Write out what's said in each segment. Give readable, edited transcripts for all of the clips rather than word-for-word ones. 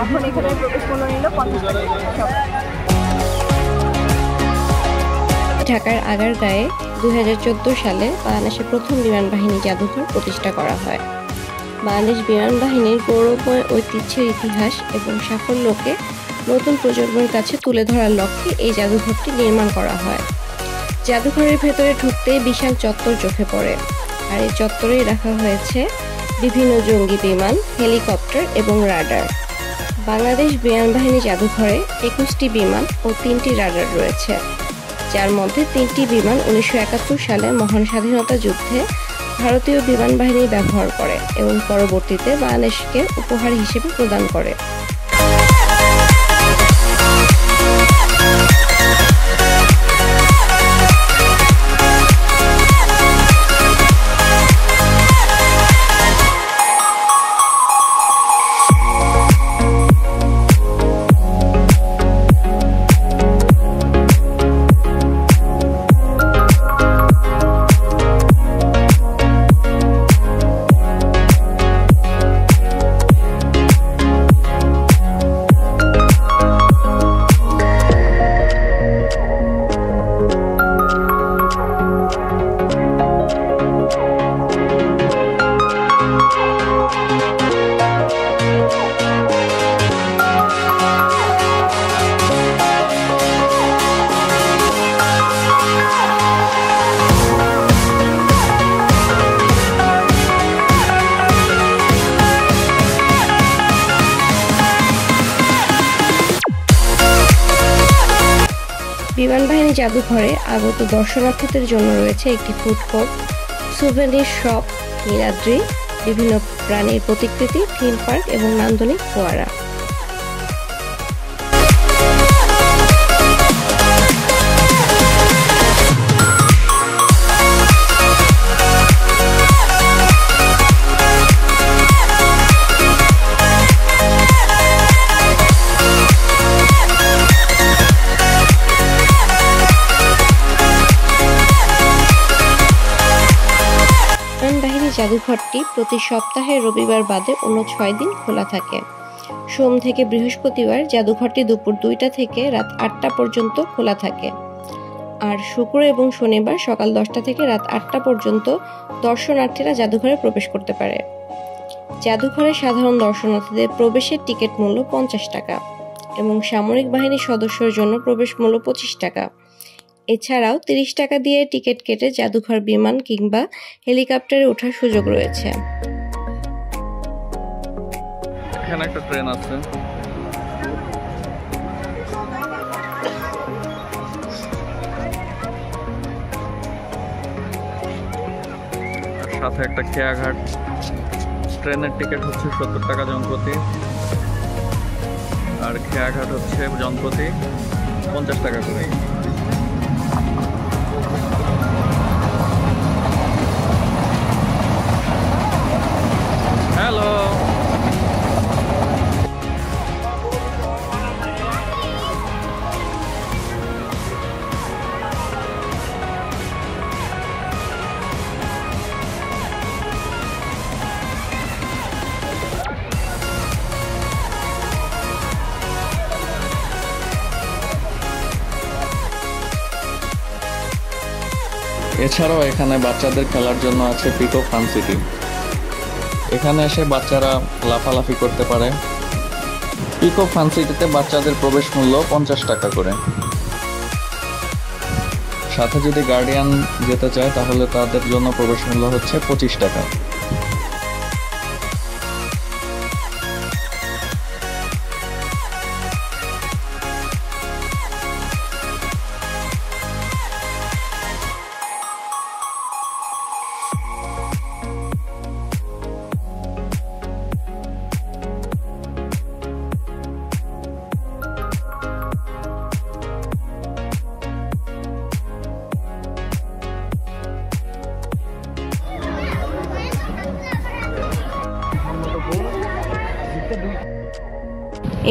এখন এখানে প্রবেশ মূল্য নিল 50 টাকা। ঢাকার আগারগাঁয়ে 2014 সালে বাংলাদেশের প্রথম বিমান বাহিনী জাদুঘর প্রতিষ্ঠা করা হয়। বাংলাদেশ বিমান বাহিনীর গৌরবময় ঐতিহ্যের ইতিহাস এবং সাফল্যকে নতুন প্রজন্মের কাছে তুলে ধরার লক্ষ্যে এই জাদুঘরটি নির্মাণ করা হয়। জাদুঘরের ভেতরে ঢুকতেই বিশাল চত্বর চোখে পড়ে, আর এই চত্বরেই রাখা হয়েছে বিভিন্ন জঙ্গি বিমান, হেলিকপ্টার এবং রাডার। বাংলাদেশ বিমান বাহিনী জাদুঘরে 21টি বিমান ও 3টি রাডার রয়েছে, যার মধ্যে 3টি বিমান 1971 সালে মহান স্বাধীনতা যুদ্ধে ভারতীয় বিমান বাহিনী ব্যবহার করে এবং পরবর্তীতে বাংলাদেশকে উপহার হিসেবে প্রদান করে। বিমান বাহিনী জাদুঘরে আগত দর্শনার্থীদের জন্য রয়েছে একটি food court, souvenir shop, Niladri, বিভিন্ন প্রাণীর প্রতিকৃতি, থিম পার্ক এবং নান্দনিক ফোয়ারা। জাদুঘরটি প্রতি সপ্তাহে রবিবার বাদে অন্য 6 দিন খোলা থাকে। সোম থেকে বৃহস্পতিবার জাদুঘরটি দুপুর 2টা থেকে রাত 8টা পর্যন্ত খোলা থাকে, আর শুক্র এবং শনিবার সকাল 10টা থেকে রাত 8টা পর্যন্ত দর্শনার্থীরা জাদুঘরে প্রবেশ করতে পারে। জাদুঘরে সাধারণ দর্শনার্থীদের প্রবেশের টিকিট মূল্য 50 টাকা এবং সামরিক বাহিনীর সদস্যদের জন্য প্রবেশ মূল্য 25 টাকা। এছাড়াও 30 টাকা দিয়ে টিকিট কেটে জাদুঘর বিমান কিংবা হেলিকপ্টারে ওঠার সুযোগ রয়েছে। এখানে একটা ট্রেন আছে। সাথে একটা খেয়াঘাট। ট্রেনের টিকিট হচ্ছে 70 টাকা জনপ্রতি, আর খেয়াঘাট হচ্ছে জনপ্রতি 50 টাকা করে। হ্যালো, এছাড়াও এখানে বাচ্চাদের খেলার জন্য আছে পিকো ফান সিটি। এখানে এসে বাচ্চারা লাফালাফি করতে পারে। পিকো ফান সিটিতে বাচ্চাদের প্রবেশ মূল্য 50 টাকা করে। সাথে যদি গার্ডিয়ান যেতে চায় তাহলে তাদের জন্য প্রবেশ মূল্য হচ্ছে 25 টাকা।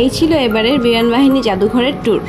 এই ছিল এবারের বিমান বাহিনী জাদুঘরের ট্যুর।